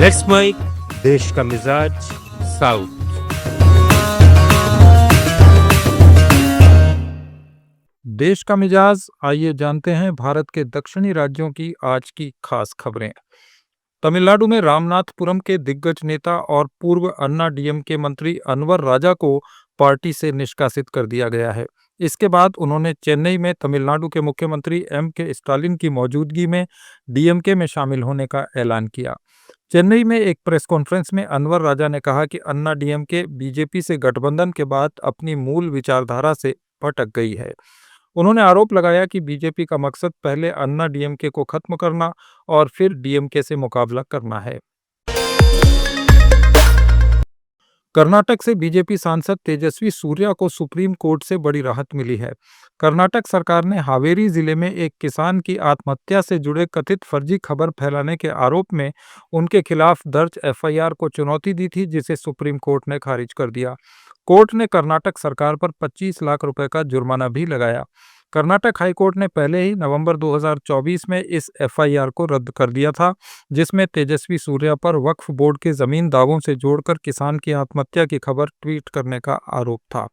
Racks mic देश का मिजाज साउथ। देश का मिजाज। आइए जानते हैं भारत के दक्षिणी राज्यों की आज की खास खबरें। तमिलनाडु में रामनाथपुरम के दिग्गज नेता और पूर्व अन्ना डीएमके मंत्री अनवर राजा को पार्टी से निष्कासित कर दिया गया है। इसके बाद उन्होंने चेन्नई में तमिलनाडु के मुख्यमंत्री एम.के. स्टालिन की मौजूदगी में डीएमके में शामिल होने का ऐलान किया। चेन्नई में एक प्रेस कॉन्फ्रेंस में अनवर राजा ने कहा कि अन्ना डीएमके बीजेपी से गठबंधन के बाद अपनी मूल विचारधारा से भटक गई है। उन्होंने आरोप लगाया कि बीजेपी का मकसद पहले अन्ना डीएमके को खत्म करना और फिर डीएमके से मुकाबला करना है। कर्नाटक से बीजेपी सांसद तेजस्वी सूर्या को सुप्रीम कोर्ट से बड़ी राहत मिली है। कर्नाटक सरकार ने हावेरी जिले में एक किसान की आत्महत्या से जुड़े कथित फर्जी खबर फैलाने के आरोप में उनके खिलाफ दर्ज एफआईआर को चुनौती दी थी, जिसे सुप्रीम कोर्ट ने खारिज कर दिया। कोर्ट ने कर्नाटक सरकार पर 25 लाख रुपए का जुर्माना भी लगाया। कर्नाटक हाईकोर्ट ने पहले ही नवंबर 2024 में इस एफआईआर को रद्द कर दिया था, जिसमें तेजस्वी सूर्या पर वक्फ बोर्ड के जमीन दावों से जोड़कर किसान की आत्महत्या की खबर ट्वीट करने का आरोप था।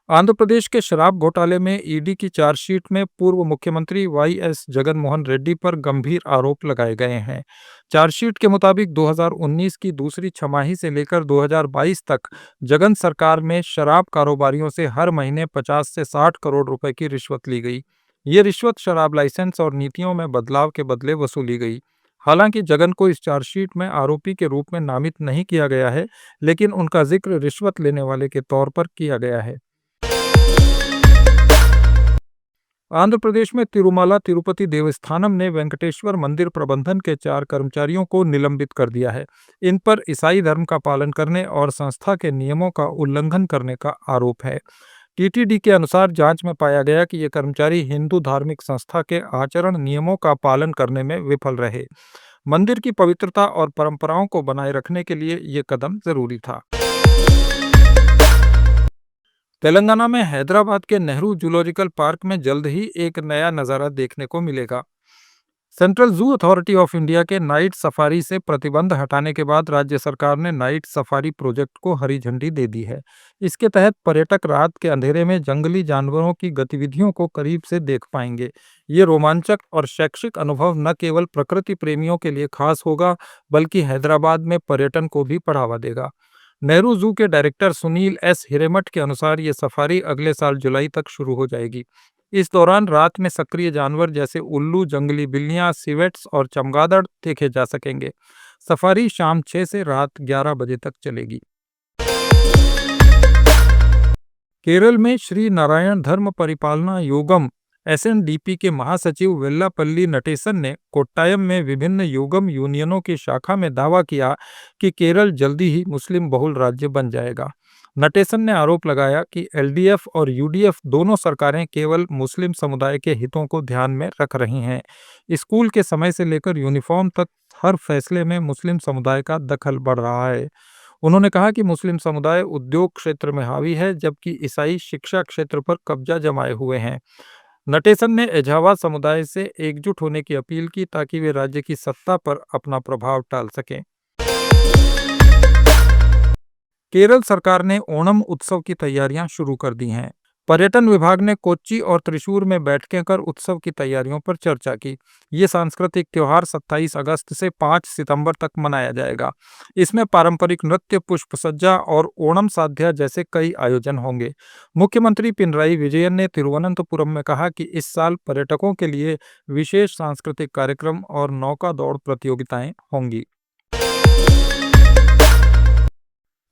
आंध्र प्रदेश के शराब घोटाले में ईडी की चार्जशीट में पूर्व मुख्यमंत्री वाईएस जगनमोहन रेड्डी पर गंभीर आरोप लगाए गए हैं। चार्जशीट के मुताबिक 2019 की दूसरी छमाही से लेकर 2022 तक जगन सरकार में शराब कारोबारियों से हर महीने 50 से 60 करोड़ रुपए की रिश्वत ली गई। ये रिश्वत शराब लाइसेंस और नीतियों में बदलाव के बदले वसूली गई। हालांकि जगन को इस चार्जशीट में आरोपी के रूप में नामित नहीं किया गया है, लेकिन उनका जिक्र रिश्वत लेने वाले के तौर पर किया गया है। आंध्र प्रदेश में तिरुमाला तिरुपति देवस्थानम ने वेंकटेश्वर मंदिर प्रबंधन के 4 कर्मचारियों को निलंबित कर दिया है। इन पर ईसाई धर्म का पालन करने और संस्था के नियमों का उल्लंघन करने का आरोप है। टीटीडी के अनुसार जांच में पाया गया कि ये कर्मचारी हिंदू धार्मिक संस्था के आचरण नियमों का पालन करने में विफल रहे। मंदिर की पवित्रता और परंपराओं को बनाए रखने के लिए ये कदम जरूरी था। तेलंगाना में हैदराबाद के नेहरू जूलॉजिकल पार्क में जल्द ही एक नया नज़ारा देखने को मिलेगा। Central zoo authority of India के नाइट सफारी से प्रतिबंध हटाने के बाद राज्य सरकार ने नाइट सफारी प्रोजेक्ट को हरी झंडी दे दी है। इसके तहत पर्यटक रात के अंधेरे में जंगली जानवरों की गतिविधियों को करीब से देख पाएंगे। ये रोमांचक और शैक्षिक अनुभव न केवल प्रकृति प्रेमियों के लिए खास होगा, बल्कि हैदराबाद में पर्यटन को भी बढ़ावा देगा। नेहरू जू के डायरेक्टर सुनील एस हिरेमठ के अनुसार ये सफारी अगले साल जुलाई तक शुरू हो जाएगी। इस दौरान रात में सक्रिय जानवर जैसे उल्लू, जंगली बिल्लियां, सिवेट्स और चमगादड़ देखे जा सकेंगे। सफारी शाम 6 से रात 11 बजे तक चलेगी। केरल में श्री नारायण धर्म परिपालना योगम एसएनडीपी के महासचिव वेल्लापल्ली नटेसन ने कोट्टायम में विभिन्न योगम यूनियनों की शाखा में दावा किया कि केरल जल्दी ही मुस्लिम बहुल राज्य बन जाएगा। नटेसन ने आरोप लगाया कि एलडीएफ और यूडीएफ दोनों सरकारें केवल मुस्लिम समुदाय के हितों को ध्यान में रख रही हैं। स्कूल के समय से लेकर यूनिफॉर्म तक हर फैसले में मुस्लिम समुदाय का दखल बढ़ रहा है। उन्होंने कहा कि मुस्लिम समुदाय उद्योग क्षेत्र में हावी है, जबकि ईसाई शिक्षा क्षेत्र पर कब्जा जमाए हुए हैं। नटेसन ने एजावा समुदाय से एकजुट होने की अपील की ताकि वे राज्य की सत्ता पर अपना प्रभाव डाल सकें। केरल सरकार ने ओणम उत्सव की तैयारियां शुरू कर दी हैं। पर्यटन विभाग ने कोच्चि और त्रिशूर में बैठकें कर उत्सव की तैयारियों पर चर्चा की। ये सांस्कृतिक त्योहार 27 अगस्त से 5 सितंबर तक मनाया जाएगा। इसमें पारंपरिक नृत्य, पुष्प सज्जा और ओणम साध्या जैसे कई आयोजन होंगे। मुख्यमंत्री पिनराई विजयन ने तिरुवनंतपुरम में कहा कि इस साल पर्यटकों के लिए विशेष सांस्कृतिक कार्यक्रम और नौका दौड़ प्रतियोगिताएं होंगी।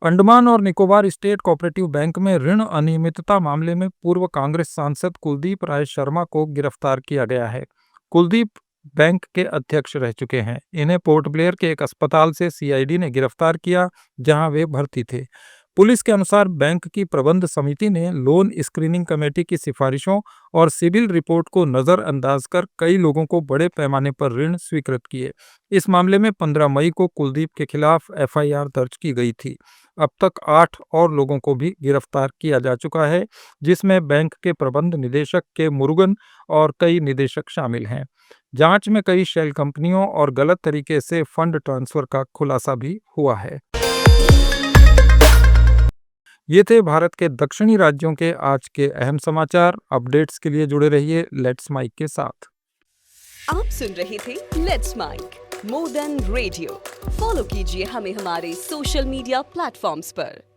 अंडमान और निकोबार स्टेट कोऑपरेटिव बैंक में ऋण अनियमितता मामले में पूर्व कांग्रेस सांसद कुलदीप राय शर्मा को गिरफ्तार किया गया है। कुलदीप बैंक के अध्यक्ष रह चुके हैं। इन्हें पोर्ट ब्लेयर के एक अस्पताल से सीआईडी ने गिरफ्तार किया, जहां वे भर्ती थे। पुलिस के अनुसार बैंक की प्रबंध समिति ने लोन स्क्रीनिंग कमेटी की सिफारिशों और सिविल रिपोर्ट को नजरअंदाज कर कई लोगों को बड़े पैमाने पर ऋण स्वीकृत किए। इस मामले में 15 मई को कुलदीप के खिलाफ एफआईआर दर्ज की गई थी। अब तक 8 और लोगों को भी गिरफ्तार किया जा चुका है, जिसमें बैंक के प्रबंध निदेशक के मुरुगन और कई निदेशक शामिल हैं। जांच में कई शेल कंपनियों और गलत तरीके से फंड ट्रांसफर का खुलासा भी हुआ है। ये थे भारत के दक्षिणी राज्यों के आज के अहम समाचार। अपडेट्स के लिए जुड़े रहिए लेट्स माइक के साथ। आप सुन रहे थे let's make more than radio. Follow कीजिए हमें हमारे सोशल मीडिया प्लेटफॉर्म्स पर।